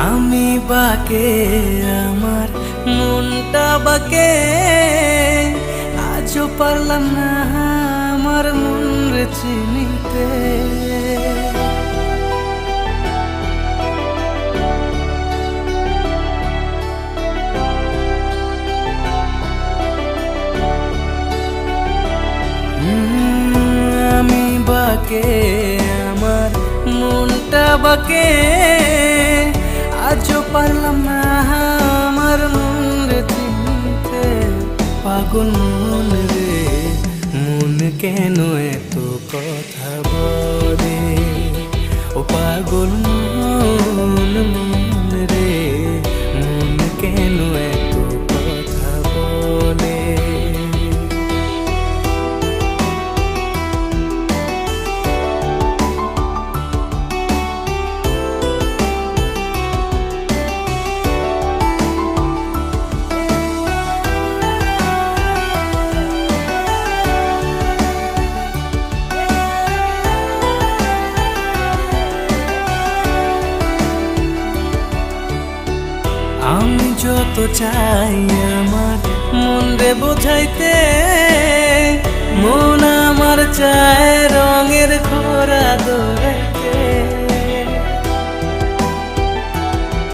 আমি বাকে আমার মনটা বাকে, আজও পারলাম না আমার মন রে চিনিতে। আমি বাকে আমার মনটা বাকে, আজও পারলাম না আমার মন রে চিনতে। পাগল মন রে মন কেন এত কথা বলে, ও পাগল মন মন রে মন কেন এত কথা বলে। আমি যত চাই আমার মন রে বোঝাইতে, মন আমার চায় রঙের খরা দোল।